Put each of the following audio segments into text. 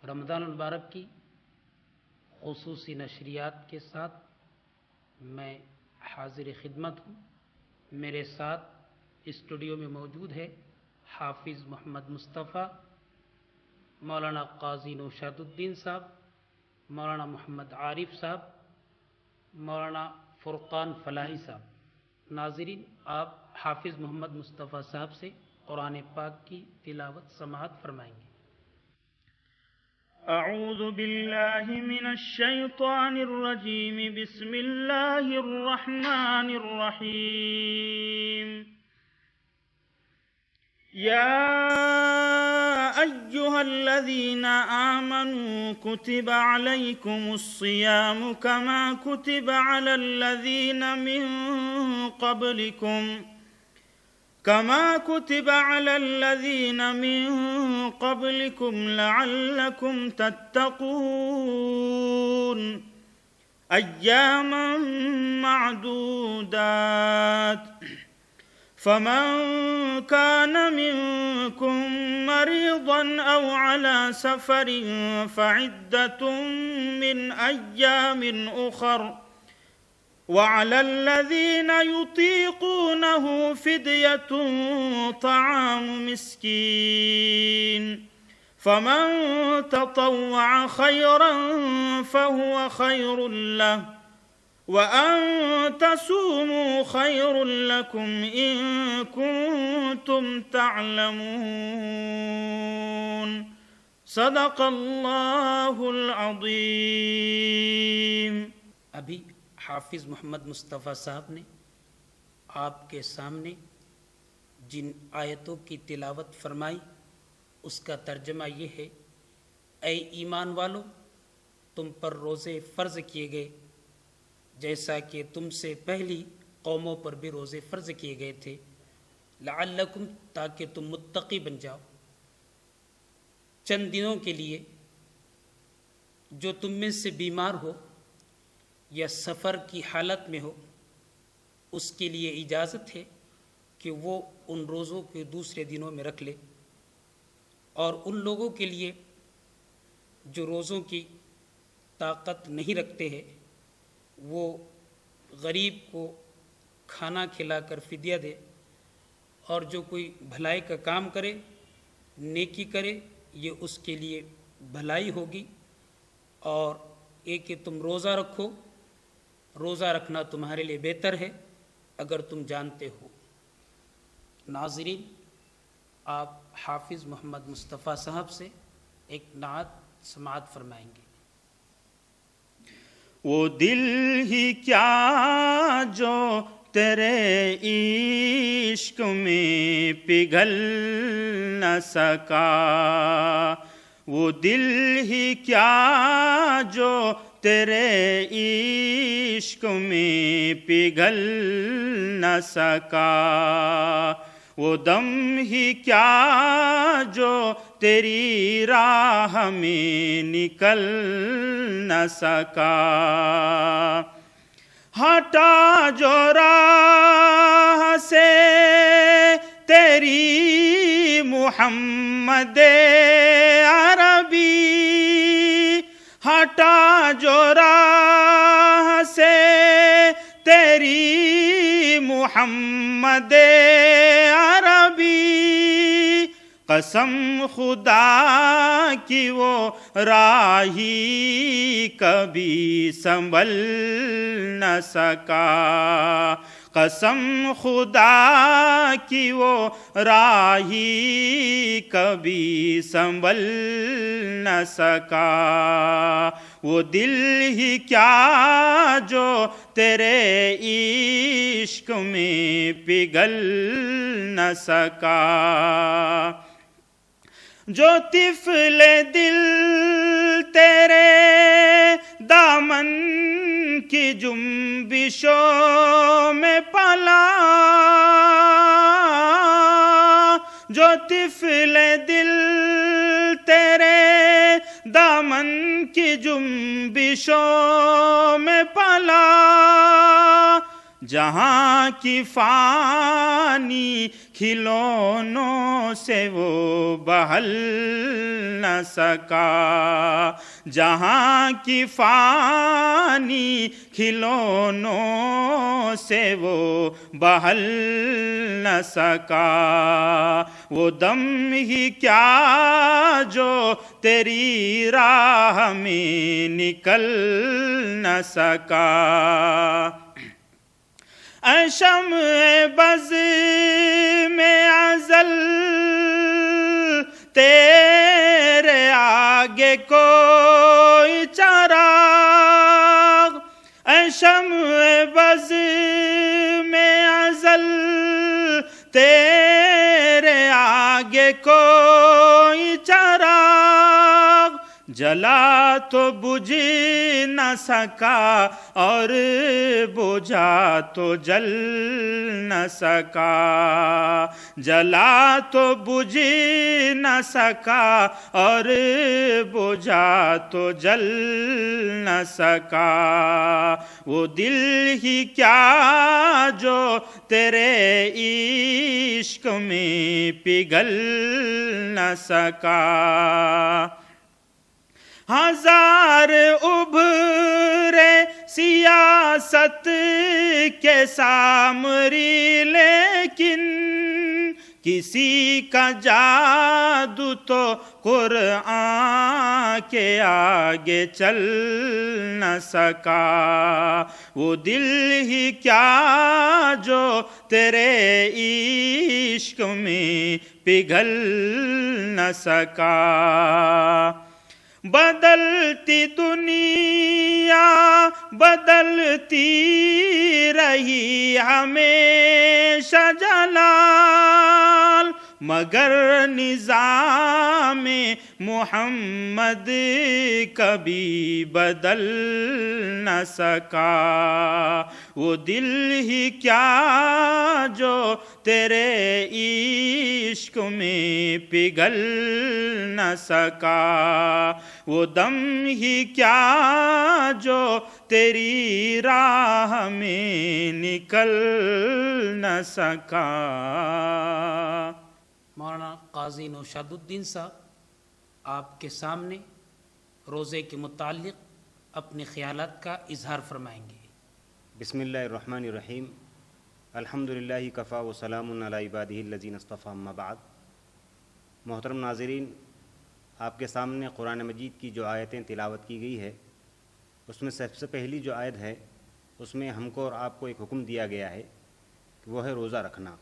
رمضان المبارک کی خصوصی نشریات کے ساتھ میں حاضر خدمت ہوں۔ میرے ساتھ اسٹوڈیو میں موجود ہے حافظ محمد مصطفیٰ، مولانا قاضی نوشاد الدین صاحب، مولانا محمد عارف صاحب، مولانا فرقان فلاحی صاحب۔ ناظرین، آپ حافظ محمد مصطفیٰ صاحب سے قرآن پاک کی تلاوت سماعت فرمائیں گے۔ اعوذ باللہ من الشیطان الرجیم، بسم اللہ الرحمن الرحیم۔ یا ایہا الذین آمنوا کتب علیکم الصیام کما کتب علی الذین من قبلكم لعلكم تتقون ایاما معدودات فمن كان منكم مريضا أو على سفر فعدة من أيام أخر وعلى الذين يطيقونه فدية طعام مسكين فمن تطوع خيرا فهو خير له وأن تصوموا خير لكم إن كنتم تعلمون صدق الله العظيم۔ ابھی حافظ محمد مصطفیٰ صاحب نے آپ کے سامنے جن آیتوں کی تلاوت فرمائی اس کا ترجمہ یہ ہے: اے ایمان والو، تم پر روزے فرض کیے گئے جیسا کہ تم سے پہلی قوموں پر بھی روزے فرض کیے گئے تھے، لعلکم، تاکہ تم متقی بن جاؤ۔ چند دنوں کے لیے جو تم میں سے بیمار ہو یا سفر کی حالت میں ہو، اس کے لیے اجازت ہے کہ وہ ان روزوں کے دوسرے دنوں میں رکھ لے، اور ان لوگوں کے لیے جو روزوں کی طاقت نہیں رکھتے ہیں وہ غریب کو کھانا کھلا کر فدیہ دے، اور جو کوئی بھلائی کا کام کرے، نیکی کرے، یہ اس کے لیے بھلائی ہوگی۔ اور ایک کہ تم روزہ رکھو، روزہ رکھنا تمہارے لیے بہتر ہے اگر تم جانتے ہو۔ ناظرین، آپ حافظ محمد مصطفیٰ صاحب سے ایک نعت سماعت فرمائیں گے۔ وہ دل ہی کیا جو تیرے عشق میں پگھل نہ سکا، وہ دل ہی کیا جو تیرے عشق میں پگھل نہ سکا، وہ دم ہی کیا جو تیری راہ میں نکل نہ سکا، ہٹا جو راہ سے تیری محمد عربی، ہٹا جو راہ سے تیری محمد عربی، قسم خدا کی وہ راہی کبھی سنبھل نہ سکا، قسم خدا کی وہ راہی کبھی سنبھل نہ سکا، وہ دل ہی کیا جو تیرے عشق میں پگھل نہ سکا، جو طفل دل تیرے دامن کی جنبشوں میں پلا، جو طفل دل تیرے دامن کی جنبشوں میں پلا، جہاں کی فانی کھلونوں سے وہ بہل نہ سکا، جہاں کی فانی کھلونوں سے وہ بہل نہ سکا، وہ دم ہی کیا جو تیری راہ میں نکل نہ سکا۔ اے شمع بز میں ازل تیرے آگے کوئی چراغ، اے شمع بز میں ازل تیرے آگے کوئی چراغ، جلا تو بجھ نہ سکا اور بجھا تو جل نہ سکا، جلا تو بجھ نہ سکا اور بجھا تو جل نہ سکا، وہ دل ہی کیا جو تیرے عشق میں پگھل نہ سکا۔ ہزار ابھرے سیاست کے سامری لیکن کسی کا جادو تو قرآن کے آگے چل نہ سکا، وہ دل ہی کیا جو تیرے عشق میں پگھل نہ سکا۔ بدلتی دنیا بدلتی رہی ہمیشہ جلال، مگر نظام محمد کبھی بدل نہ سکا، وہ دل ہی کیا جو تیرے عشق میں پگھل نہ سکا، وہ دم ہی کیا جو تیری راہ میں نکل نہ سکا۔ مولانا قاضی نوشاد الدین صاحب آپ کے سامنے روزے کے متعلق اپنے خیالات کا اظہار فرمائیں گے۔ بسم اللہ الرحمن الرحیم، الحمدللہ کفا وسلام علی عبادہ الذین اصطفیٰ، اما بعد۔ محترم ناظرین، آپ کے سامنے قرآن مجید کی جو آیتیں تلاوت کی گئی ہے، اس میں سب سے پہلی جو آیت ہے اس میں ہم کو اور آپ کو ایک حکم دیا گیا ہے کہ وہ ہے روزہ رکھنا۔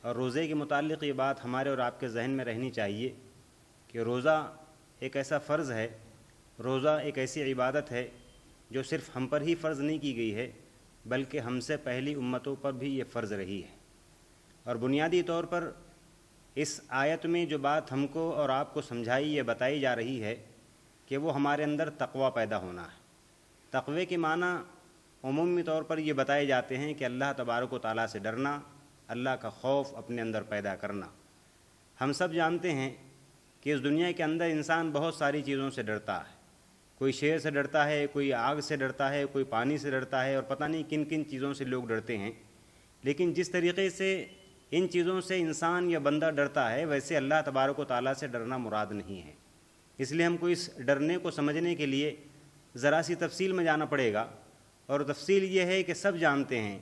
اور روزے کے متعلق یہ بات ہمارے اور آپ کے ذہن میں رہنی چاہیے کہ روزہ ایک ایسا فرض ہے، روزہ ایک ایسی عبادت ہے جو صرف ہم پر ہی فرض نہیں کی گئی ہے بلکہ ہم سے پہلی امتوں پر بھی یہ فرض رہی ہے۔ اور بنیادی طور پر اس آیت میں جو بات ہم کو اور آپ کو سمجھائی یا بتائی جا رہی ہے کہ وہ ہمارے اندر تقویٰ پیدا ہونا ہے۔ تقوی کے معنی عمومی طور پر یہ بتائے جاتے ہیں کہ اللہ تبارک و تعالیٰ سے ڈرنا، اللہ کا خوف اپنے اندر پیدا کرنا۔ ہم سب جانتے ہیں کہ اس دنیا کے اندر انسان بہت ساری چیزوں سے ڈرتا ہے، کوئی شیر سے ڈرتا ہے، کوئی آگ سے ڈرتا ہے، کوئی پانی سے ڈرتا ہے، اور پتہ نہیں کن کن چیزوں سے لوگ ڈرتے ہیں۔ لیکن جس طریقے سے ان چیزوں سے انسان یا بندہ ڈرتا ہے، ویسے اللہ تبارک و تعالیٰ سے ڈرنا مراد نہیں ہے۔ اس لیے ہم کو اس ڈرنے کو سمجھنے کے لیے ذرا سی تفصیل میں جانا پڑے گا، اور تفصیل یہ ہے کہ سب جانتے ہیں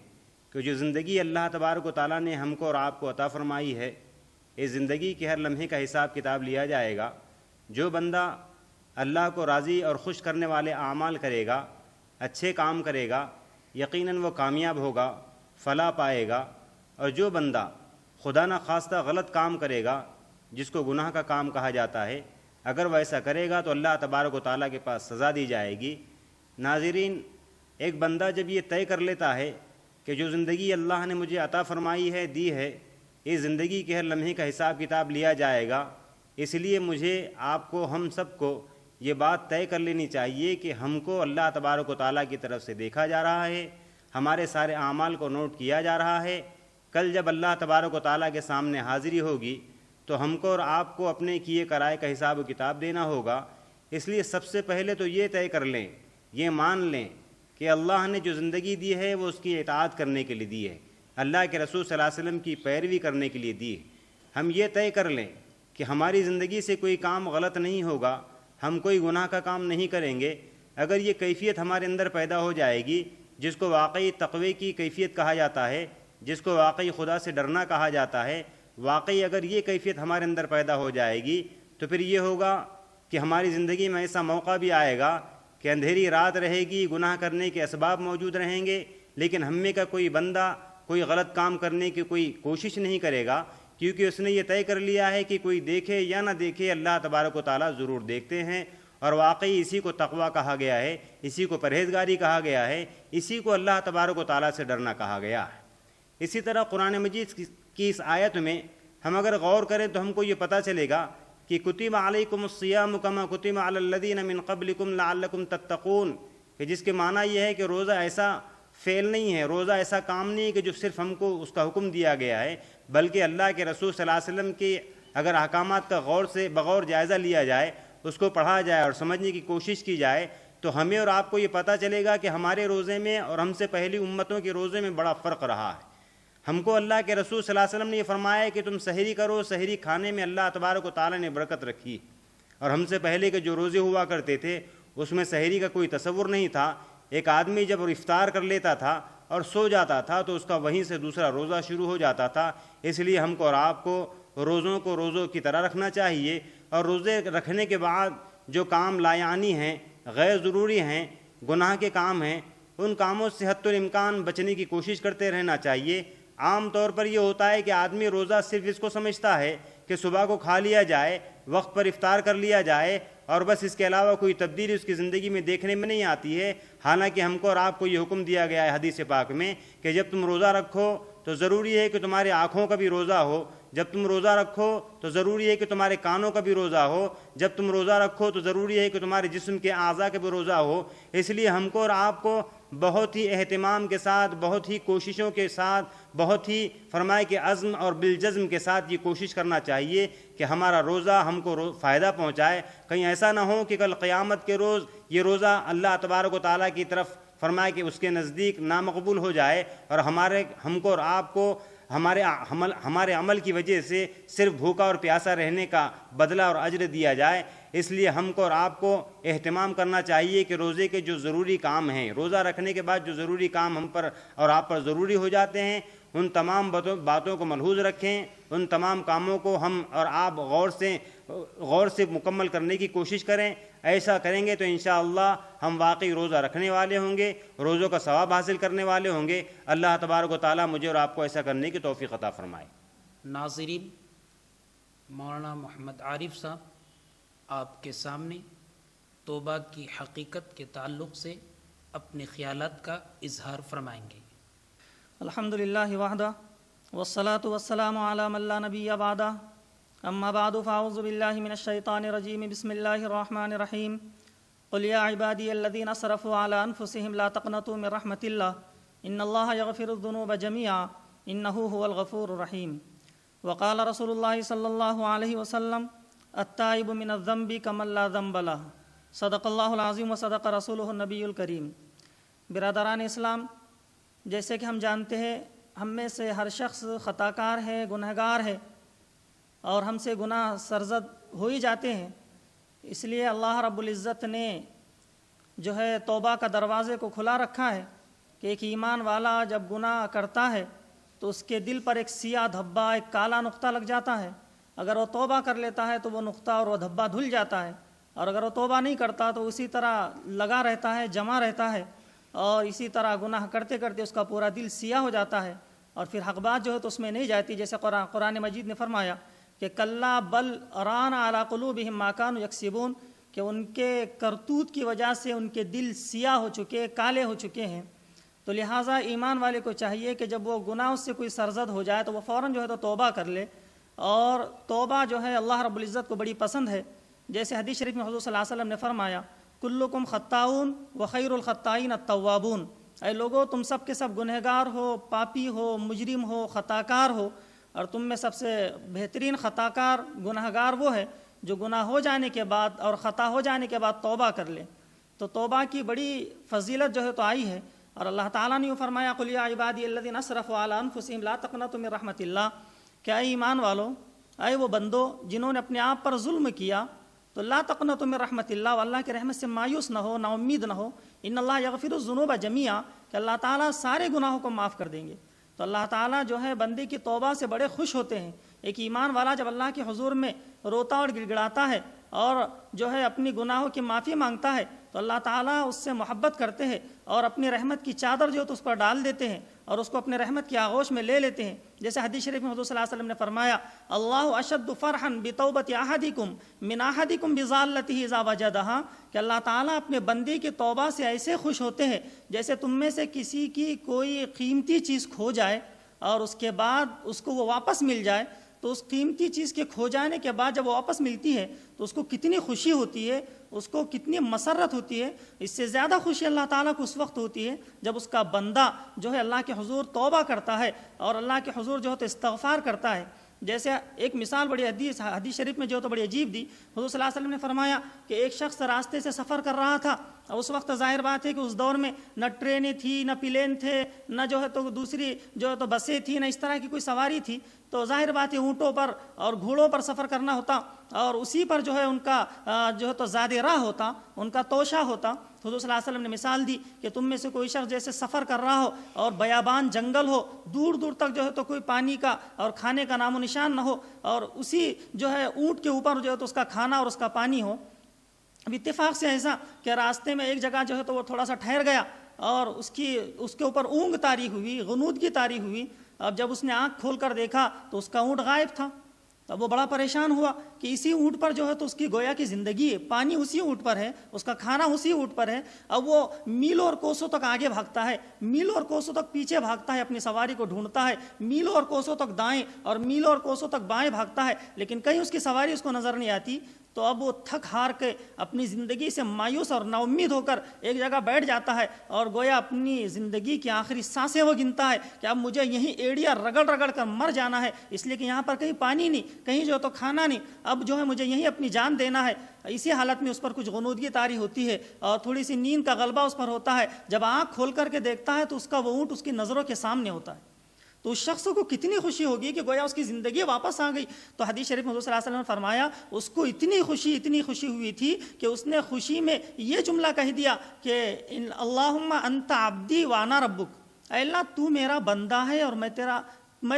کہ جو زندگی اللہ تبارک و تعالیٰ نے ہم کو اور آپ کو عطا فرمائی ہے، اس زندگی کے ہر لمحے کا حساب کتاب لیا جائے گا۔ جو بندہ اللہ کو راضی اور خوش کرنے والے اعمال کرے گا، اچھے کام کرے گا، یقیناً وہ کامیاب ہوگا، فلاح پائے گا۔ اور جو بندہ خدا نہ خواستہ غلط کام کرے گا، جس کو گناہ کا کام کہا جاتا ہے، اگر وہ ایسا کرے گا تو اللہ تبارک و تعالیٰ کے پاس سزا دی جائے گی۔ ناظرین، ایک بندہ جب یہ طے کر لیتا ہے کہ جو زندگی اللہ نے مجھے عطا فرمائی ہے، دی ہے، اس زندگی کے ہر لمحے کا حساب کتاب لیا جائے گا، اس لیے مجھے، آپ کو، ہم سب کو یہ بات طے کر لینی چاہیے کہ ہم کو اللہ تبارک و تعالیٰ کی طرف سے دیکھا جا رہا ہے، ہمارے سارے اعمال کو نوٹ کیا جا رہا ہے۔ کل جب اللہ تبارک و تعالیٰ کے سامنے حاضری ہوگی تو ہم کو اور آپ کو اپنے کیے کرائے کا حساب و کتاب دینا ہوگا۔ اس لیے سب سے پہلے تو یہ طے کر لیں، یہ مان لیں کہ اللہ نے جو زندگی دی ہے وہ اس کی اطاعت کرنے کے لیے دی ہے، اللہ کے رسول صلی اللہ علیہ وسلم کی پیروی کرنے کے لیے دی ہے۔ ہم یہ طے کر لیں کہ ہماری زندگی سے کوئی کام غلط نہیں ہوگا، ہم کوئی گناہ کا کام نہیں کریں گے۔ اگر یہ کیفیت ہمارے اندر پیدا ہو جائے گی، جس کو واقعی تقوی کی کیفیت کہا جاتا ہے، جس کو واقعی خدا سے ڈرنا کہا جاتا ہے، واقعی اگر یہ کیفیت ہمارے اندر پیدا ہو جائے گی تو پھر یہ ہوگا کہ ہماری زندگی میں ایسا موقع بھی آئے گا کہ اندھیری رات رہے گی، گناہ کرنے کے اسباب موجود رہیں گے، لیکن ہم میں کا کوئی بندہ کوئی غلط کام کرنے کی کوئی کوشش نہیں کرے گا، کیونکہ اس نے یہ طے کر لیا ہے کہ کوئی دیکھے یا نہ دیکھے اللہ تبارک و تعالیٰ ضرور دیکھتے ہیں۔ اور واقعی اسی کو تقویٰ کہا گیا ہے، اسی کو پرہیزگاری کہا گیا ہے، اسی کو اللہ تبارک و تعالیٰ سے ڈرنا کہا گیا ہے۔ اسی طرح قرآن مجید کی اس آیت میں ہم اگر غور کریں تو ہم کو یہ پتہ چلے گا کہ کتب علیکم الصیام کما کتب علی الذین من قبلکم لعلکم تتقون، کہ جس کے معنی یہ ہے کہ روزہ ایسا فعل نہیں ہے، روزہ ایسا کام نہیں ہے کہ جو صرف ہم کو اس کا حکم دیا گیا ہے، بلکہ اللہ کے رسول صلی اللہ علیہ وسلم کے اگر احکامات کا غور سے بغور جائزہ لیا جائے، اس کو پڑھا جائے اور سمجھنے کی کوشش کی جائے تو ہمیں اور آپ کو یہ پتہ چلے گا کہ ہمارے روزے میں اور ہم سے پہلی امتوں کے روزے میں بڑا فرق رہا ہے۔ ہم کو اللہ کے رسول صلی اللہ علیہ وسلم نے یہ فرمایا ہے کہ تم سحری کرو، سحری کھانے میں اللہ تبارک و تعالیٰ نے برکت رکھی، اور ہم سے پہلے کے جو روزے ہوا کرتے تھے اس میں سحری کا کوئی تصور نہیں تھا۔ ایک آدمی جب افطار کر لیتا تھا اور سو جاتا تھا تو اس کا وہیں سے دوسرا روزہ شروع ہو جاتا تھا۔ اس لیے ہم کو اور آپ کو روزوں کو روزوں کی طرح رکھنا چاہیے، اور روزے رکھنے کے بعد جو کام لایانی ہیں، غیر ضروری ہیں، گناہ کے کام ہیں، ان کاموں سے حتی الامکان بچنے کی کوشش کرتے رہنا چاہیے۔ عام طور پر یہ ہوتا ہے کہ آدمی روزہ صرف اس کو سمجھتا ہے کہ صبح کو کھا لیا جائے، وقت پر افطار کر لیا جائے، اور بس اس کے علاوہ کوئی تبدیلی اس کی زندگی میں دیکھنے میں نہیں آتی ہے۔ حالانکہ ہم کو اور آپ کو یہ حکم دیا گیا ہے حدیث پاک میں کہ جب تم روزہ رکھو تو ضروری ہے کہ تمہارے آنکھوں کا بھی روزہ ہو، جب تم روزہ رکھو تو ضروری ہے کہ تمہارے کانوں کا بھی روزہ ہو، جب تم روزہ رکھو تو ضروری ہے کہ تمہارے جسم کے اعضاء کا بھی روزہ ہو۔ اس لیے ہم کو اور آپ کو بہت ہی اہتمام کے ساتھ، بہت ہی کوششوں کے ساتھ، بہت ہی فرمائے کہ عزم اور بالجزم کے ساتھ یہ کوشش کرنا چاہیے کہ ہمارا روزہ ہم کو فائدہ پہنچائے۔ کہیں ایسا نہ ہو کہ کل قیامت کے روز یہ روزہ اللہ تبارک و تعالیٰ کی طرف فرمائے کہ اس کے نزدیک نامقبول ہو جائے، اور ہم کو اور آپ کو ہمارے عمل کی وجہ سے صرف بھوکا اور پیاسا رہنے کا بدلہ اور اجر دیا جائے۔ اس لیے ہم کو اور آپ کو اہتمام کرنا چاہیے کہ روزے کے جو ضروری کام ہیں، روزہ رکھنے کے بعد جو ضروری کام ہم پر اور آپ پر ضروری ہو جاتے ہیں، ان تمام باتوں کو ملحوظ رکھیں، ان تمام کاموں کو ہم اور آپ غور سے مکمل کرنے کی کوشش کریں۔ ایسا کریں گے تو انشاءاللہ ہم واقعی روزہ رکھنے والے ہوں گے، روزوں کا ثواب حاصل کرنے والے ہوں گے۔ اللہ تبارک و تعالیٰ مجھے اور آپ کو ایسا کرنے کی توفیق عطا فرمائے۔ ناظرین، مولانا محمد عارف صاحب آپ کے سامنے توبہ کی حقیقت کے تعلق سے اپنے خیالات کا اظہار فرمائیں گے۔ الحمدللہ وحدہ والصلاة والسلام علی من لا نبی بعدہ، اما بعد فاعوذ باللہ من الشیطان الرجیم، بسم اللہ الرحمن الرحیم۔ قل یا عبادی الذین اسرفوا علی انفسہم لا تقنطوا من رحمت اللہ ان اللہ یغفر الذنوب جميعا انہ هو الغفور الرحیم۔ وقال رسول اللہ صلی اللہ علیہ وسلم التائب من الذنب کمن لا ذنب لہ، صدق اللہ العظیم وصدق رسولہ النبی الکریم۔ برادران اسلام، جیسے کہ ہم جانتے ہیں ہم میں سے ہر شخص خطا کار ہے، گنہگار ہے، اور ہم سے گناہ سرزد ہو ہی جاتے ہیں۔ اس لیے اللہ رب العزت نے جو ہے توبہ کا دروازے کو کھلا رکھا ہے کہ ایک ایمان والا جب گناہ کرتا ہے تو اس کے دل پر ایک سیاہ دھبا، ایک کالا نقطہ لگ جاتا ہے۔ اگر وہ توبہ کر لیتا ہے تو وہ نقطہ اور وہ دھبا دھل جاتا ہے، اور اگر وہ توبہ نہیں کرتا تو اسی طرح لگا رہتا ہے، جمع رہتا ہے، اور اسی طرح گناہ کرتے کرتے اس کا پورا دل سیاہ ہو جاتا ہے، اور پھر حق بات جو ہے تو اس میں نہیں جاتی۔ جیسے قرآن مجید نے فرمایا کہ کلا بل ران علی قلوبہم ما کانوا یکسبون، کہ ان کے کرتوت کی وجہ سے ان کے دل سیاہ ہو چکے، کالے ہو چکے ہیں۔ تو لہٰذا ایمان والے کو چاہیے کہ جب وہ گناہ اس سے کوئی سرزد ہو جائے تو وہ فوراً جو ہے تو توبہ کر لے، اور توبہ جو ہے اللہ رب العزت کو بڑی پسند ہے۔ جیسے حدیث شریف میں حضور صلی اللہ علیہ وسلم نے فرمایا کلکم خطاؤن وخیر الخطائین التوابون، اے لوگو تم سب کے سب گنہگار ہو، پاپی ہو، مجرم ہو، خطا کار ہو، اور تم میں سب سے بہترین خطا کار گنہگار وہ ہے جو گناہ ہو جانے کے بعد اور خطا ہو جانے کے بعد توبہ کر لے۔ تو توبہ کی بڑی فضیلت جو ہے تو آئی ہے، اور اللہ تعالیٰ نے یہ فرمایا قل یا عبادی الذین اسرفوا علی انفسہم لا تقنطوا من رحمۃ اللہ، کہ اے ایمان والو، اے وہ بندو جنہوں نے اپنے آپ پر ظلم کیا، تو لا تقنطوا من رحمۃ اللہ، اللہ کی رحمت سے مایوس نہ ہو، نا امید نہ ہو، ان اللہ یغفر الذنوب جمیعا، کہ اللہ تعالیٰ سارے گناہوں کو معاف کر دیں گے۔ تو اللہ تعالیٰ جو ہے بندے کی توبہ سے بڑے خوش ہوتے ہیں۔ ایک ایمان والا جب اللہ کے حضور میں روتا اور گڑ گڑاتا ہے اور جو ہے اپنی گناہوں کی معافی مانگتا ہے تو اللہ تعالیٰ اس سے محبت کرتے ہیں اور اپنی رحمت کی چادر جو ہے تو اس پر ڈال دیتے ہیں اور اس کو اپنے رحمت کی آغوش میں لے لیتے ہیں۔ جیسے حدیث شریف میں حضور صلی اللہ علیہ وسلم نے فرمایا اللہ اشد فرحا بتوبۃ احدکم من احدکم بضالتہ اذا وجدہا، کہ اللہ تعالیٰ اپنے بندے کی توبہ سے ایسے خوش ہوتے ہیں جیسے تم میں سے کسی کی کوئی قیمتی چیز کھو جائے اور اس کے بعد اس کو وہ واپس مل جائے، تو اس قیمتی چیز کے کھو جانے کے بعد جب وہ واپس ملتی ہے تو اس کو کتنی خوشی ہوتی ہے، اس کو کتنی مسرت ہوتی ہے۔ اس سے زیادہ خوشی اللہ تعالیٰ کو اس وقت ہوتی ہے جب اس کا بندہ جو ہے اللہ کے حضور توبہ کرتا ہے اور اللہ کے حضور جو ہے تو استغفار کرتا ہے۔ جیسے ایک مثال بڑی حدیث شریف میں جو تو بڑی عجیب دی، حضور صلی اللہ علیہ وسلم نے فرمایا کہ ایک شخص راستے سے سفر کر رہا تھا، اور اس وقت ظاہر بات ہے کہ اس دور میں نہ ٹرینیں تھی، نہ پلین تھے، نہ جو ہے تو دوسری جو ہے تو بسیں تھیں، نہ اس طرح کی کوئی سواری تھی، تو ظاہر بات ہے اونٹوں پر اور گھوڑوں پر سفر کرنا ہوتا اور اسی پر جو ہے ان کا جو ہے تو زاد راہ ہوتا، ان کا توشہ ہوتا۔ حضور صلی اللہ علیہ وسلم نے مثال دی کہ تم میں سے کوئی شخص جیسے سفر کر رہا ہو اور بیابان جنگل ہو، دور دور تک جو ہے تو کوئی پانی کا اور کھانے کا نام و نشان نہ ہو، اور اسی جو ہے اونٹ کے اوپر جو ہے تو اس کا کھانا اور اس کا پانی ہو۔ اب اتفاق سے ایسا کہ راستے میں ایک جگہ جو ہے تو وہ تھوڑا سا ٹھہر گیا اور اس کے اوپر اونگ طاری ہوئی، غنودگی طاری ہوئی۔ اب جب اس نے آنکھ کھول کر دیکھا تو اس کا اونٹ غائب تھا۔ اب وہ بڑا پریشان ہوا کہ اسی اونٹ پر جو ہے تو اس کی گویا کی زندگی ہے، پانی اسی اونٹ پر ہے، اس کا کھانا اسی اونٹ پر ہے۔ اب وہ میلوں اور کوسوں تک آگے بھاگتا ہے، میلوں اور کوسوں تک پیچھے بھاگتا ہے، اپنی سواری کو ڈھونڈتا ہے، میلوں اور کوسوں تک دائیں اور میلوں اور کوسوں تک بائیں بھاگتا ہے، لیکن کہیں اس کی سواری اس کو نظر نہیں آتی۔ تو اب وہ تھک ہار کے اپنی زندگی سے مایوس اور نا امید ہو کر ایک جگہ بیٹھ جاتا ہے اور گویا اپنی زندگی کی آخری سانسیں وہ گنتا ہے کہ اب مجھے یہیں ایڑیاں رگڑ رگڑ کر مر جانا ہے، اس لیے کہ یہاں پر کہیں پانی نہیں، کہیں جو تو کھانا نہیں، اب جو ہے مجھے یہیں اپنی جان دینا ہے۔ اسی حالت میں اس پر کچھ غنودگی طاری ہوتی ہے اور تھوڑی سی نیند کا غلبہ اس پر ہوتا ہے۔ جب آنکھ کھول کر کے دیکھتا ہے تو اس کا وہ اونٹ اس کی نظروں کے سامنے ہوتا ہے، تو اس شخص کو کتنی خوشی ہوگی کہ گویا اس کی زندگی واپس آ گئی۔ تو حدیث شریف میں حضور صلی اللہ علیہ وسلم نے فرمایا اس کو اتنی خوشی ہوئی تھی کہ اس نے خوشی میں یہ جملہ کہہ دیا کہ اللہم انت عبدی وانا ربک، اے اللہ تو میرا بندہ ہے اور میں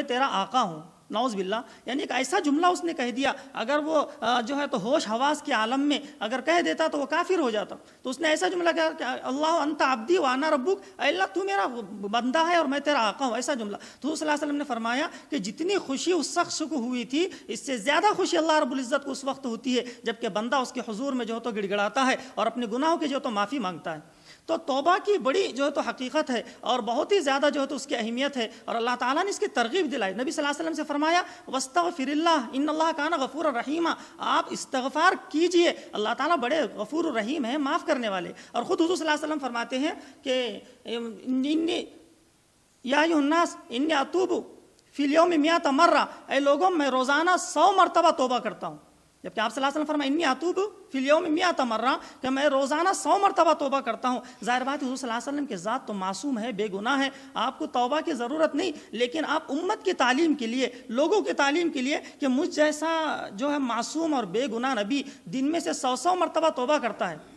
تیرا آقا ہوں۔ نعوذ باللہ، یعنی ایک ایسا جملہ اس نے کہہ دیا، اگر وہ جو ہے تو ہوش حواس کے عالم میں اگر کہہ دیتا تو وہ کافر ہو جاتا۔ تو اس نے ایسا جملہ کہا کہ اللہ انت عبدی وانا ربک، اے اللہ تو میرا بندہ ہے اور میں تیرا آقا ہوں، ایسا جملہ۔ تو صلی اللہ علیہ وسلم نے فرمایا کہ جتنی خوشی اس شخص کو ہوئی تھی اس سے زیادہ خوشی اللہ رب العزت کو اس وقت ہوتی ہے جب کہ بندہ اس کے حضور میں جو ہے تو گڑ گڑاتا ہے اور اپنے گناہوں کی جو ہے تو معافی مانگتا ہے۔ تو توبہ کی بڑی جو ہے تو حقیقت ہے اور بہت ہی زیادہ جو ہے تو اس کی اہمیت ہے، اور اللہ تعالیٰ نے اس کی ترغیب دلائی۔ نبی صلی اللہ علیہ وسلم سے فرمایا واستغفر اللہ ان اللہ کان غفور الرحیم، آپ استغفار کیجئے، اللہ تعالیٰ بڑے غفور الرحیم ہیں، معاف کرنے والے۔ اور خود حضور صلی اللہ علیہ وسلم فرماتے ہیں کہ یا ایھا الناس انی اتوب فی الیوم 100 مرہ، اے لوگوں میں روزانہ 100 مرتبہ توبہ کرتا ہوں، جبکہ آپ صلی اللہ علیہ وسلم فرمائے انی اتوب فی الیوم 100 مرہ، کہ میں روزانہ 100 مرتبہ توبہ کرتا ہوں۔ ظاہر بات ہے حضور صلی اللہ علیہ وسلم کے ذات تو معصوم ہے، بے گناہ ہے، آپ کو توبہ کی ضرورت نہیں، لیکن آپ امت کی تعلیم کے لیے، لوگوں کی تعلیم کے لیے کہ مجھ جیسا جو ہے معصوم اور بے گناہ نبی دن میں سے 100 مرتبہ توبہ کرتا ہے۔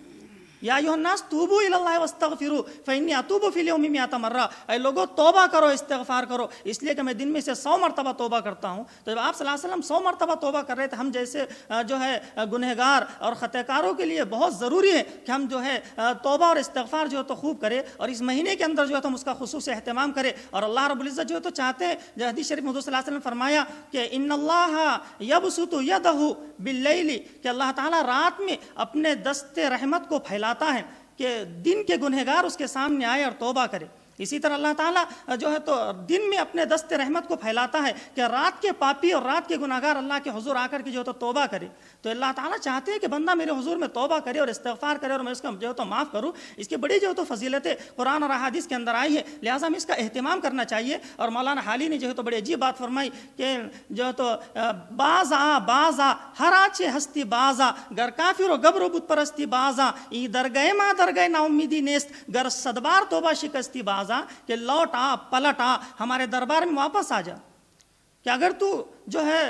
یا ایھا الناس توبوا الی اللہ واستغفروا فانی اتوب فی الیوم 100 مرہ، اے لوگوں توبہ کرو، استغفار کرو، اس لیے کہ میں دن میں سے 100 مرتبہ توبہ کرتا ہوں۔ تو جب آپ صلی اللہ علیہ وسلم 100 مرتبہ توبہ کر رہے تھے، ہم جیسے جو ہے گنہگار اور خطا کاروں کے لیے بہت ضروری ہے کہ ہم جو ہے توبہ اور استغفار جو ہے تو خوب کرے، اور اس مہینے کے اندر جو ہے تو ہم اس کا خصوص اہتمام کرے۔ اور اللہ رب العزت جو ہے تو چاہتے ہیں، جو حدیث شریف میں حضور صلی اللہ علیہ وسلم فرمایا کہ ان اللہ یبسط یدہ باللیل، کہ اللہ تعالیٰ رات میں اپنے دست رحمت کو پھیلاتا ہے کہ دن کے گنہگار اس کے سامنے آئے اور توبہ کرے۔ اسی طرح اللہ تعالیٰ جو ہے تو دن میں اپنے دست رحمت کو پھیلاتا ہے کہ رات کے پاپی اور رات کے گناہگار اللہ کے حضور آ کر کے جو ہے تو توبہ کرے. تو اللہ تعالیٰ چاہتے ہیں کہ بندہ میرے حضور میں توبہ کرے اور استغفار کرے اور میں اس کو جو ہے تو معاف کروں. اس کی بڑی جو ہے تو فضیلتیں قرآن اور احادیث کے اندر آئی ہے، لہٰذا ہمیں اس کا اہتمام کرنا چاہیے. اور مولانا حالی نے جو ہے تو بڑی عجیب بات فرمائی کہ جو ہے تو باز آ ہر آچے ہستی بازا گر کافر و گبر و بت پرستی بازا ای درگئے ماں درگئے نا امیدی نیست گر صدبار توبہ شکستی بازا، کہ لوٹ آ پلٹ آ ہمارے دربار میں واپس آ جا. کہ اگر تو جو ہے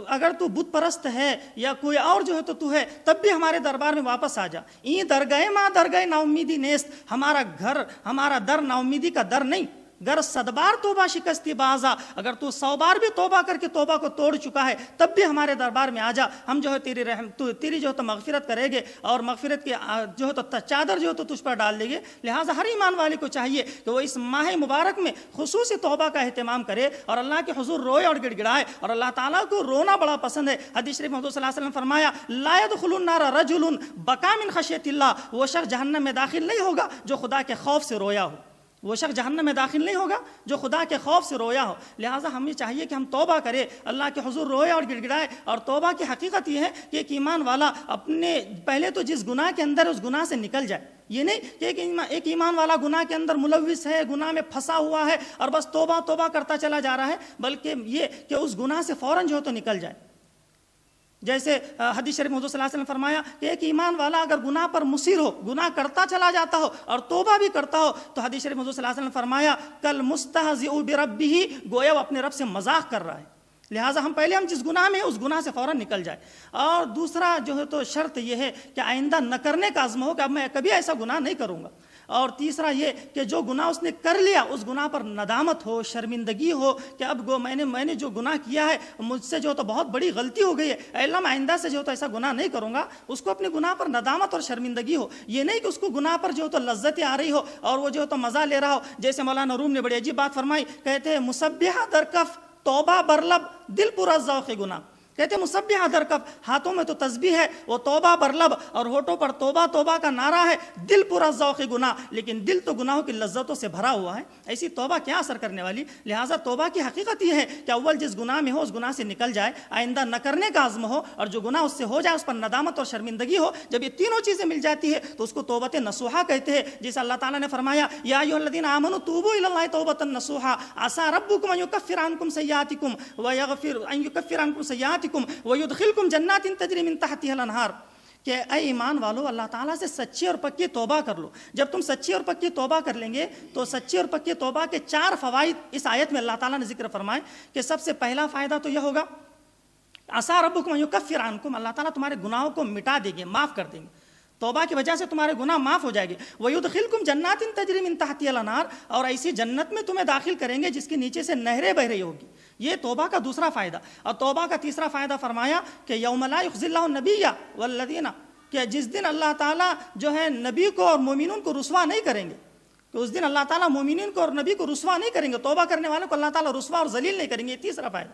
اگر تو بت پرست ہے یا کوئی اور جو ہے تو ہے تب بھی ہمارے دربار میں واپس آ جا. ای درگئے ماں درگئے نا امیدی نیست، ہمارا گھر ہمارا در نا امیدی کا در نہیں. گر صدبار توبہ شکستی بازا، اگر تو 100 بار بھی توبہ کر کے توبہ کو توڑ چکا ہے تب بھی ہمارے دربار میں آ جا. ہم جو ہے تیری جو ہے تو مغفرت کریں گے اور مغفرت کی جو ہے تو چادر جو ہے تو تجھ پر ڈال دیں گے. لہٰذا ہر ایمان والے کو چاہیے کہ وہ اس ماہ مبارک میں خصوصی توبہ کا اہتمام کرے اور اللہ کے حضور روئے اور گڑ گڑائے. اور اللہ تعالیٰ کو رونا بڑا پسند ہے. حدیث شریف محمد صلی اللہ علیہ وسلم فرمایا لا يدخل النار رجل بکا من خشیت اللہ، وہ شخص جہنم میں داخل نہیں ہوگا جو خدا کے خوف سے رویا ہو. وہ شخص جہنم میں داخل نہیں ہوگا جو خدا کے خوف سے رویا ہو. لہٰذا ہمیں چاہیے کہ ہم توبہ کریں، اللہ کے حضور روئے اور گڑ گڑائے. اور توبہ کی حقیقت یہ ہے کہ ایک ایمان والا اپنے پہلے تو جس گناہ کے اندر اس گناہ سے نکل جائے. یہ نہیں کہ ایک ایمان والا گناہ کے اندر ملوث ہے، گناہ میں پھنسا ہوا ہے اور بس توبہ کرتا چلا جا رہا ہے، بلکہ یہ کہ اس گناہ سے فوراً جو ہے تو نکل جائے. جیسے حدیث شریف محمد صلی اللہ علیہ وسلم فرمایا کہ ایک ایمان والا اگر گناہ پر مصر ہو، گناہ کرتا چلا جاتا ہو اور توبہ بھی کرتا ہو، تو حدیث شریف محمد صلی اللہ علیہ وسلم فرمایا کل مستہزئ بربہ، گویا وہ اپنے رب سے مذاق کر رہا ہے. لہٰذا ہم جس گناہ میں اس گناہ سے فوراً نکل جائے. اور دوسرا جو ہے تو شرط یہ ہے کہ آئندہ نہ کرنے کا عزم ہو کہ اب میں کبھی ایسا گناہ نہیں کروں گا. اور تیسرا یہ کہ جو گناہ اس نے کر لیا اس گناہ پر ندامت ہو، شرمندگی ہو کہ اب میں نے جو گناہ کیا ہے مجھ سے جو تو بہت بڑی غلطی ہو گئی ہے، اے اللہ میں آئندہ سے جو تو ایسا گناہ نہیں کروں گا. اس کو اپنے گناہ پر ندامت اور شرمندگی ہو. یہ نہیں کہ اس کو گناہ پر جو تو لذتیں آ رہی ہو اور وہ جو تو مزہ لے رہا ہو. جیسے مولانا روم نے بڑی عجیب بات فرمائی، کہتے ہیں مسبحہ در کف توبہ برلب دل پورا ذوق گناہ. کہتے ہیں مسبحہ در کف، ہاتھوں میں تو تسبیح ہے، وہ توبہ برلب، اور ہونٹوں پر توبہ کا نعرہ ہے، دل پورا ذوق گناہ، لیکن دل تو گناہوں کی لذتوں سے بھرا ہوا ہے. ایسی توبہ کیا اثر کرنے والی. لہٰذا توبہ کی حقیقت یہ ہے کہ اول جس گناہ میں ہو اس گناہ سے نکل جائے، آئندہ نہ کرنے کا عزم ہو، اور جو گناہ اس سے ہو جائے اس پر ندامت اور شرمندگی ہو. جب یہ تینوں چیزیں مل جاتی ہے تو اس کو توبۃ نصوحہ کہتے ہیں. جسے اللہ تعالیٰ نے فرمایا یا ایھا الذین آمنوا توبوا الی اللہ توبۃ نصوحہ عسیٰ ربکم ان یکفر عنکم سیئاتکم ویدخلکم جنات تجری من تحتها الانہار. کہ اے ایمان والو اللہ تعالیٰ سے سچی اور پکی توبہ کر لو. جب تم سچی اور پکی توبہ کر لیں گے تو سچی اور پکی توبہ کے 4 فوائد اس آیت میں اللہ تعالیٰ نے ذکر فرمائے. کہ سب سے پہلا فائدہ تو یہ ہوگا عسیٰ ربکم ان یکفر عنکم، اللہ تعالیٰ تمہارے گناہوں کو مٹا دیں گے، معاف کر دیں گے. توبہ کی وجہ سے تمہارے گناہ معاف ہو جائے گے. وَيُدْخِلْكُمْ جَنَّاتٍ تَجْرِي مِن تَحْتِهَا الْأَنْهَارُ، اور ایسی جنت میں تمہیں داخل کریں گے جس کے نیچے سے نہریں بہ رہی ہوگی. یہ توبہ کا دوسرا فائدہ. اور توبہ کا تیسرا فائدہ فرمایا کہ یوم لا یخزی اللہ النبی والذین، کہ جس دن اللہ تعالیٰ جو ہے نبی کو اور مومنون کو رسوا نہیں کریں گے. کہ اس دن اللہ تعالیٰ مومنین کو اور نبی کو رسوا نہیں کریں گے، توبہ کرنے والوں کو اللہ تعالیٰ رسوا اور ذلیل نہیں کریں گے. یہ تیسرا فائدہ.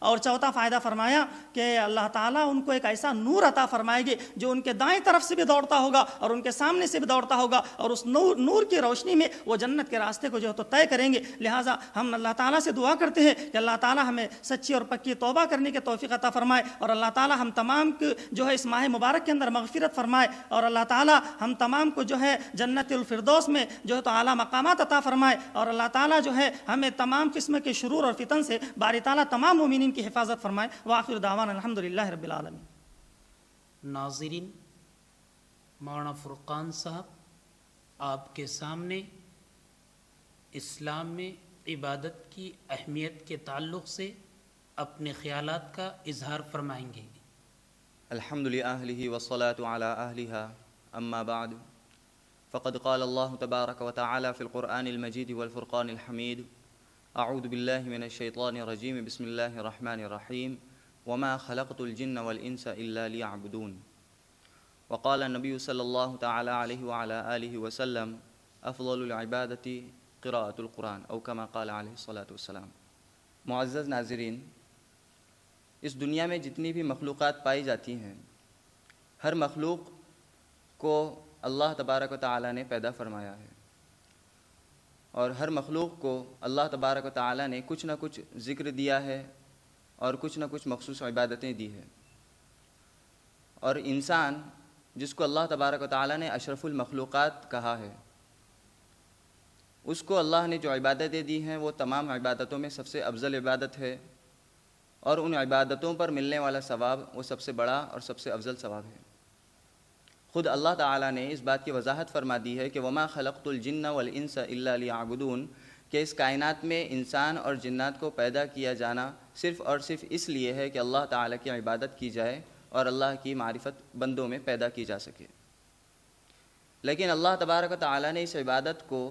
اور چوتھا فائدہ فرمایا کہ اللہ تعالیٰ ان کو ایک ایسا نور عطا فرمائے گے جو ان کے دائیں طرف سے بھی دوڑتا ہوگا اور ان کے سامنے سے بھی دوڑتا ہوگا، اور اس نور کی روشنی میں وہ جنت کے راستے کو جو ہے تو طے کریں گے. لہٰذا ہم اللہ تعالیٰ سے دعا کرتے ہیں کہ اللہ تعالیٰ ہمیں سچی اور پکی توبہ کرنے کی توفیق عطا فرمائے، اور اللہ تعالیٰ ہم تمام کو جو ہے اس ماہ مبارک کے اندر مغفرت فرمائے، اور اللہ تعالیٰ ہم تمام کو جو ہے جنت الفردوس میں جو ہے تو اعلیٰ مقامات عطا فرمائے، اور اللہ تعالیٰ جو ہے ہمیں تمام قسم کے شرور اور فتن سے باری تعالیٰ تمام مومنین کی حفاظت فرمائے. وآخر دعوانا الحمدللہ رب العالمین. ناظرین، مولانا فرقان صاحب آپ کے سامنے اسلام میں عبادت کی اہمیت کے تعلق سے اپنے خیالات کا اظہار فرمائیں گے. الحمد لأهله والصلاة على أهلها أما بعد فقد قال الله تبارك وتعالى في القرآن المجيد والفرقان الحميد اعوذ بالله من الشيطان الرجيم بسم الله الرحمن الرحيم وما خلقت الجن والانس الا ليعبدون. وقال النبي صلى الله تعالى عليه وعلى آله وسلم افضل العبادة قراءة القرآن او كما قال عليه الصلاة والسلام. معزز ناظرین، اس دنیا میں جتنی بھی مخلوقات پائی جاتی ہیں ہر مخلوق کو اللہ تبارک و تعالی نے پیدا فرمایا ہے. اور ہر مخلوق کو اللہ تبارک و تعالیٰ نے کچھ نہ کچھ ذکر دیا ہے اور کچھ نہ کچھ مخصوص عبادتیں دی ہیں، اور انسان جس کو اللہ تبارک و تعالیٰ نے اشرف المخلوقات کہا ہے، اس کو اللہ نے جو عبادتیں دی ہیں وہ تمام عبادتوں میں سب سے افضل عبادت ہے، اور ان عبادتوں پر ملنے والا ثواب وہ سب سے بڑا اور سب سے افضل ثواب ہے۔ خود اللہ تعالیٰ نے اس بات کی وضاحت فرما دی ہے کہ وما خلقت الجن والانس الا لیعبدون، کہ اس کائنات میں انسان اور جنات کو پیدا کیا جانا صرف اور صرف اس لیے ہے کہ اللہ تعالیٰ کی عبادت کی جائے اور اللہ کی معرفت بندوں میں پیدا کی جا سکے۔ لیکن اللہ تبارک و تعالیٰ نے اس عبادت کو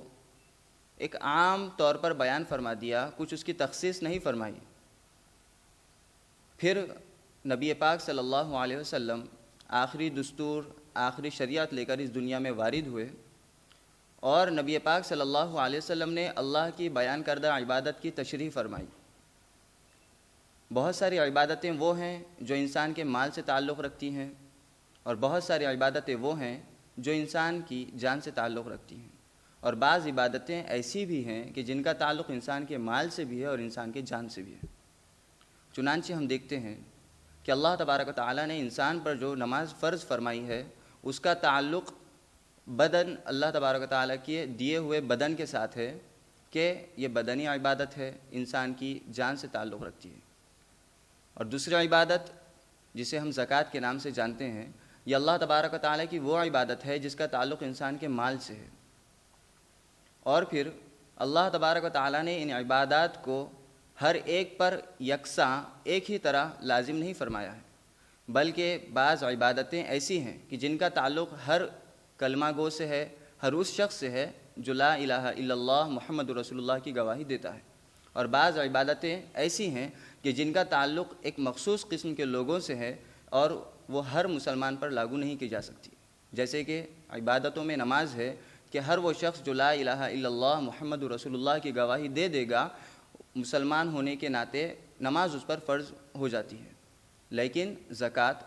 ایک عام طور پر بیان فرما دیا، کچھ اس کی تخصیص نہیں فرمائی۔ پھر نبی پاک صلی اللہ علیہ وسلم آخری دستور، آخری شریعت لے کر اس دنیا میں وارد ہوئے، اور نبی پاک صلی اللہ علیہ وسلم نے اللہ کی بیان کردہ عبادت کی تشریح فرمائی۔ بہت ساری عبادتیں وہ ہیں جو انسان کے مال سے تعلق رکھتی ہیں، اور بہت ساری عبادتیں وہ ہیں جو انسان کی جان سے تعلق رکھتی ہیں، اور بعض عبادتیں ایسی بھی ہیں کہ جن کا تعلق انسان کے مال سے بھی ہے اور انسان کے جان سے بھی ہے۔ چنانچہ ہم دیکھتے ہیں کہ اللہ تبارک و تعالیٰ نے انسان پر جو نماز فرض فرمائی ہے اس کا تعلق بدن، اللہ تبارک و تعالیٰ کے دیے ہوئے بدن کے ساتھ ہے، کہ یہ بدنی عبادت ہے، انسان کی جان سے تعلق رکھتی ہے۔ اور دوسری عبادت جسے ہم زکوٰۃ کے نام سے جانتے ہیں، یہ اللہ تبارک و تعالیٰ کی وہ عبادت ہے جس کا تعلق انسان کے مال سے ہے۔ اور پھر اللہ تبارک و تعالیٰ نے ان عبادات کو ہر ایک پر یکساں ایک ہی طرح لازم نہیں فرمایا ہے، بلکہ بعض عبادتیں ایسی ہیں کہ جن کا تعلق ہر کلمہ گو سے ہے، ہر اس شخص سے ہے جو لا الہ الا اللہ محمد رسول اللہ کی گواہی دیتا ہے، اور بعض عبادتیں ایسی ہیں کہ جن کا تعلق ایک مخصوص قسم کے لوگوں سے ہے اور وہ ہر مسلمان پر لاگو نہیں کی جا سکتی۔ جیسے کہ عبادتوں میں نماز ہے کہ ہر وہ شخص جو لا الہ الا اللہ محمد رسول اللہ کی گواہی دے دے گا، مسلمان ہونے کے ناطے نماز اس پر فرض ہو جاتی ہے۔ لیکن زکوٰۃ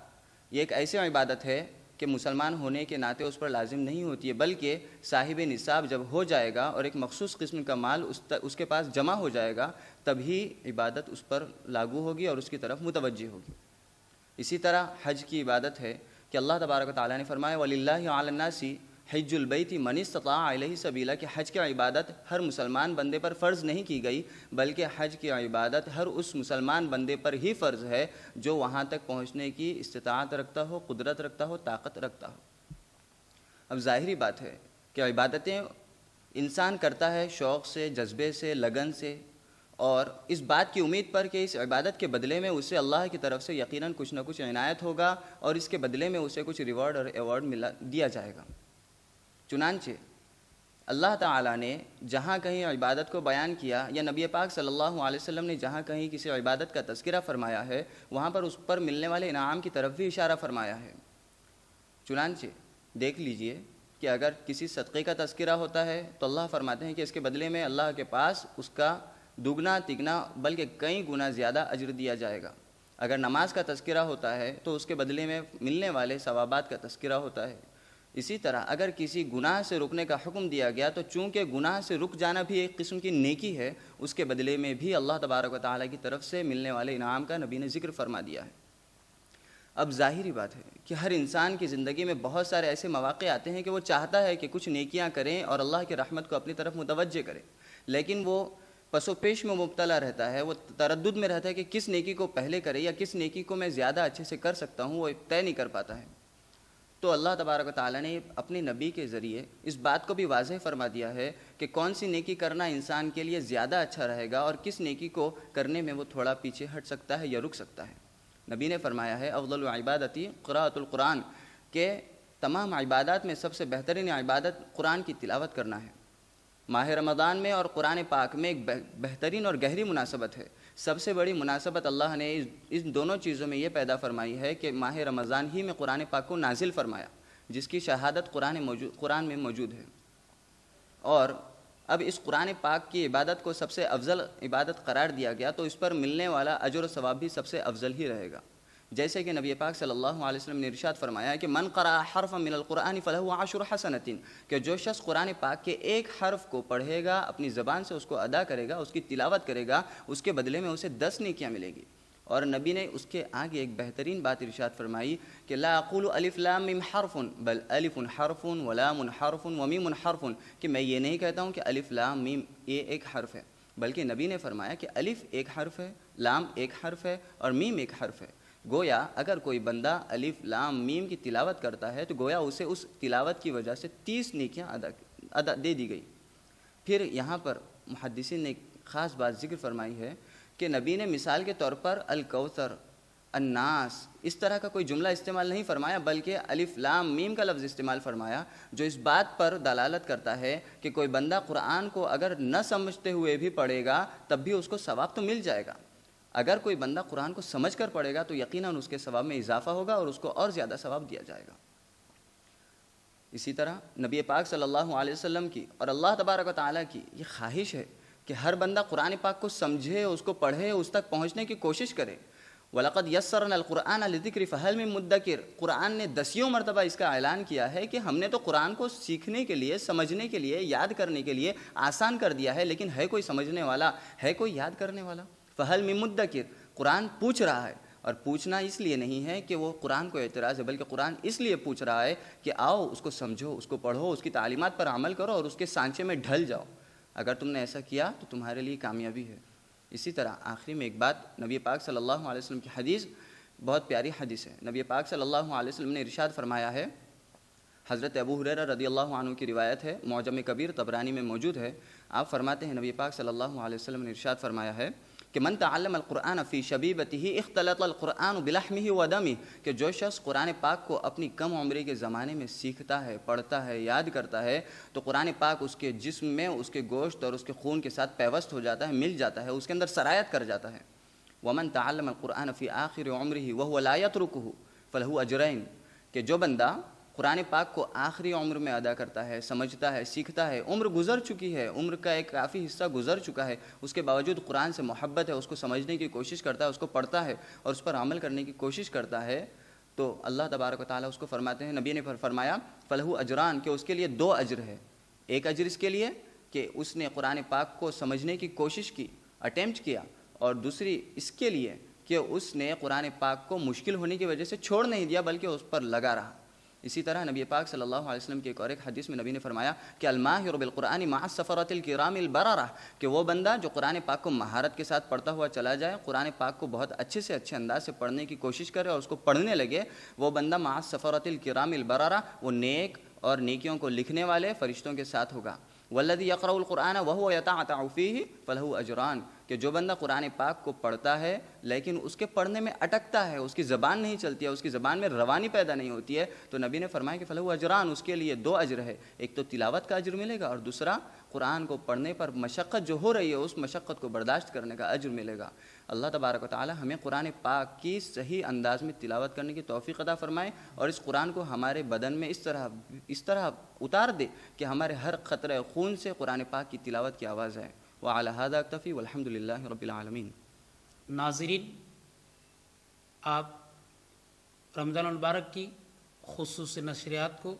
یہ ایک ایسی عبادت ہے کہ مسلمان ہونے کے ناطے اس پر لازم نہیں ہوتی ہے، بلکہ صاحب نصاب جب ہو جائے گا اور ایک مخصوص قسم کا مال اس کے پاس جمع ہو جائے گا، تبھی عبادت اس پر لاگو ہوگی اور اس کی طرف متوجہ ہوگی۔ اسی طرح حج کی عبادت ہے کہ اللہ تبارک و تعالیٰ نے فرمایا وَلِلَّهِ عَلَى النَّاسِ حج البیت من استطاع الیہ سبیلا، کہ حج کی عبادت ہر مسلمان بندے پر فرض نہیں کی گئی، بلکہ حج کی عبادت ہر اس مسلمان بندے پر ہی فرض ہے جو وہاں تک پہنچنے کی استطاعت رکھتا ہو، قدرت رکھتا ہو، طاقت رکھتا ہو۔ اب ظاہری بات ہے کہ عبادتیں انسان کرتا ہے شوق سے، جذبے سے، لگن سے، اور اس بات کی امید پر کہ اس عبادت کے بدلے میں اسے اللہ کی طرف سے یقیناً کچھ نہ کچھ عنایت ہوگا اور اس کے بدلے میں اسے کچھ ریوارڈ اور ایوارڈ دیا جائے گا۔ چنانچہ اللہ تعالیٰ نے جہاں کہیں عبادت کو بیان کیا، یا نبی پاک صلی اللہ علیہ وسلم نے جہاں کہیں کسی عبادت کا تذکرہ فرمایا ہے، وہاں پر اس پر ملنے والے انعام کی طرف بھی اشارہ فرمایا ہے۔ چنانچہ دیکھ لیجئے کہ اگر کسی صدقے کا تذکرہ ہوتا ہے تو اللہ فرماتے ہیں کہ اس کے بدلے میں اللہ کے پاس اس کا دگنا تگنا بلکہ کئی گنا زیادہ اجر دیا جائے گا۔ اگر نماز کا تذکرہ ہوتا ہے تو اس کے بدلے میں ملنے والے ثوابات کا تذکرہ ہوتا ہے۔ اسی طرح اگر کسی گناہ سے رکنے کا حکم دیا گیا تو چونکہ گناہ سے رک جانا بھی ایک قسم کی نیکی ہے، اس کے بدلے میں بھی اللہ تبارک و تعالیٰ کی طرف سے ملنے والے انعام کا نبی نے ذکر فرما دیا ہے۔ اب ظاہری بات ہے کہ ہر انسان کی زندگی میں بہت سارے ایسے مواقع آتے ہیں کہ وہ چاہتا ہے کہ کچھ نیکیاں کریں اور اللہ کی رحمت کو اپنی طرف متوجہ کرے، لیکن وہ پس و پیش میں مبتلا رہتا ہے، وہ تردد میں رہتا ہے کہ کس نیکی کو پہلے کرے یا کس نیکی کو میں زیادہ اچھے سے کر سکتا ہوں، وہ طے نہیں کر پاتا ہے۔ تو اللہ تبارک و تعالیٰ نے اپنے نبی کے ذریعے اس بات کو بھی واضح فرما دیا ہے کہ کون سی نیکی کرنا انسان کے لیے زیادہ اچھا رہے گا اور کس نیکی کو کرنے میں وہ تھوڑا پیچھے ہٹ سکتا ہے یا رک سکتا ہے۔ نبی نے فرمایا ہے افضل عبادتی قراءۃ القرآن، کہ تمام عبادات میں سب سے بہترین عبادت قرآن کی تلاوت کرنا ہے۔ ماہ رمضان میں اور قرآن پاک میں ایک بہترین اور گہری مناسبت ہے۔ سب سے بڑی مناسبت اللہ نے ان دونوں چیزوں میں یہ پیدا فرمائی ہے کہ ماہ رمضان ہی میں قرآن پاک کو نازل فرمایا، جس کی شہادت قرآن میں موجود ہے، اور اب اس قرآن پاک کی عبادت کو سب سے افضل عبادت قرار دیا گیا تو اس پر ملنے والا اجر و ثواب بھی سب سے افضل ہی رہے گا۔ جیسے کہ نبی پاک صلی اللہ علیہ وسلم نے ارشاد فرمایا ہے کہ من قرأ حرفا من القرآن فلہ عشر حسنۃ، کہ جو شخص قرآن پاک کے ایک حرف کو پڑھے گا، اپنی زبان سے اس کو ادا کرے گا، اس کی تلاوت کرے گا، اس کے بدلے میں اسے 10 نیکیاں ملے گی۔ اور نبی نے اس کے آگے ایک بہترین بات ارشاد فرمائی کہ لا اقول الف لام میم حرف بل الف حرف ولام حرف ومیم حرف، کہ میں یہ نہیں کہتا ہوں کہ الف لام میم یہ ایک حرف ہے، بلکہ نبی نے فرمایا کہ الف ایک حرف ہے، لام ایک حرف ہے اور میم ایک حرف ہے۔ گویا اگر کوئی بندہ الف لام میم کی تلاوت کرتا ہے تو گویا اسے اس تلاوت کی وجہ سے 30 نیکیاں ادا دے دی گئی۔ پھر یہاں پر محدثین نے ایک خاص بات ذکر فرمائی ہے کہ نبی نے مثال کے طور پر الکوثر، الناس اس طرح کا کوئی جملہ استعمال نہیں فرمایا، بلکہ الف لام میم کا لفظ استعمال فرمایا، جو اس بات پر دلالت کرتا ہے کہ کوئی بندہ قرآن کو اگر نہ سمجھتے ہوئے بھی پڑھے گا تب بھی اس کو ثواب تو مل جائے گا۔ اگر کوئی بندہ قرآن کو سمجھ کر پڑھے گا تو یقیناً اس کے ثواب میں اضافہ ہوگا اور اس کو اور زیادہ ثواب دیا جائے گا۔ اسی طرح نبی پاک صلی اللہ علیہ وسلم کی اور اللہ تبارک و تعالیٰ کی یہ خواہش ہے کہ ہر بندہ قرآن پاک کو سمجھے، اس کو پڑھے، اس تک پہنچنے کی کوشش کرے۔ وَلَقَدْ يَسَّرْنَا الْقُرْآنَ لِلذِّكْرِ فَهَلْ مِن مُدَّكِرٍ، قرآن نے 10 مرتبہ اس کا اعلان کیا ہے کہ ہم نے تو قرآن کو سیکھنے کے لیے، سمجھنے کے لیے، یاد کرنے کے لیے آسان کر دیا ہے، لیکن ہے کوئی سمجھنے والا، ہے کوئی یاد کرنے والا؟ فَهَلْ مِن مُدَّكِرٍ، قرآن پوچھ رہا ہے، اور پوچھنا اس لیے نہیں ہے کہ وہ قرآن کو اعتراض ہے، بلکہ قرآن اس لیے پوچھ رہا ہے کہ آؤ اس کو سمجھو، اس کو پڑھو، اس کی تعلیمات پر عمل کرو اور اس کے سانچے میں ڈھل جاؤ۔ اگر تم نے ایسا کیا تو تمہارے لیے کامیابی ہے۔ اسی طرح آخری میں ایک بات، نبی پاک صلی اللہ علیہ وسلم کی حدیث بہت پیاری حدیث ہے۔ نبی پاک صلی اللہ علیہ وسلم نے ارشاد فرمایا ہے، حضرت ابو ہریرہ رضی اللہ عنہ کی روایت ہے، معجم کبیر طبرانی میں موجود ہے۔ آپ فرماتے ہیں نبی پاک صلی اللہ علیہ وسلم نے ارشاد فرمایا ہے کہ من تعلم القرآن فی شبیبتہ اختلط القرآن بلحمہ ودمہ، کہ جو شخص قرآن پاک کو اپنی کم عمری کے زمانے میں سیکھتا ہے، پڑھتا ہے، یاد کرتا ہے تو قرآن پاک اس کے جسم میں، اس کے گوشت اور اس کے خون کے ساتھ پیوست ہو جاتا ہے، مل جاتا ہے، اس کے اندر سرایت کر جاتا ہے۔ ومن تعلم القرآن فی آخر عمرہ وہو لا یترکہ فلہ اجرین، کہ جو بندہ قرآن پاک کو آخری عمر میں ادا کرتا ہے، سمجھتا ہے، سیکھتا ہے، عمر گزر چکی ہے، عمر کا ایک کافی حصہ گزر چکا ہے، اس کے باوجود قرآن سے محبت ہے، اس کو سمجھنے کی کوشش کرتا ہے، اس کو پڑھتا ہے اور اس پر عمل کرنے کی کوشش کرتا ہے، تو اللہ تبارک و تعالیٰ اس کو فرماتے ہیں، نبی نے فرمایا فلہ اجران، کہ اس کے لیے 2 اجر ہے۔ ایک اجر اس کے لیے کہ اس نے قرآن پاک کو سمجھنے کی کوشش کی، اٹیمپٹ کیا، اور دوسری اس کے لیے کہ اس نے قرآن پاک کو مشکل ہونے کی وجہ سے چھوڑ نہیں دیا بلکہ اس پر لگا رہا۔ اسی طرح نبی پاک صلی اللہ علیہ وسلم کی ایک اور ایک حدیث میں نبی نے فرمایا کہ الماہر بالقرآن مع السفرۃ الکرام البررہ، کہ وہ بندہ جو قرآن پاک کو مہارت کے ساتھ پڑھتا ہوا چلا جائے، قرآن پاک کو بہت اچھے سے اچھے انداز سے پڑھنے کی کوشش کرے اور اس کو پڑھنے لگے، وہ بندہ مع السفرۃ الکرام البررہ، وہ نیک اور نیکیوں کو لکھنے والے فرشتوں کے ساتھ ہوگا۔ والذی یقرأ القرآن وہو یتعتع فیہ فلہ اجران، کہ جو بندہ قرآن پاک کو پڑھتا ہے لیکن اس کے پڑھنے میں اٹکتا ہے، اس کی زبان نہیں چلتی ہے، اس کی زبان میں روانی پیدا نہیں ہوتی ہے، تو نبی نے فرمایا کہ فلہ اجران، اس کے لیے 2 اجر ہے، ایک تو تلاوت کا اجر ملے گا اور دوسرا قرآن کو پڑھنے پر مشقت جو ہو رہی ہے اس مشقت کو برداشت کرنے کا اجر ملے گا۔ اللہ تبارک و تعالی ہمیں قرآن پاک کی صحیح انداز میں تلاوت کرنے کی توفیق عطا فرمائے اور اس قرآن کو ہمارے بدن میں اس طرح اتار دے کہ ہمارے ہر قطرہ خون سے قرآن پاک کی تلاوت کی آواز ہے۔ وعلی ھذا اکتفی والحمد للہ رب العالمین۔ ناظرین، آپ رمضان المبارک کی خصوصی نشریات کو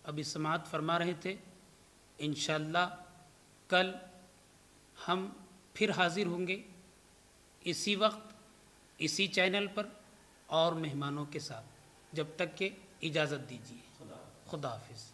ابھی سماعت فرما رہے تھے۔ انشاءاللہ کل ہم پھر حاضر ہوں گے اسی وقت اسی چینل پر اور مہمانوں کے ساتھ، جب تک کہ اجازت دیجیے۔ خدا حافظ۔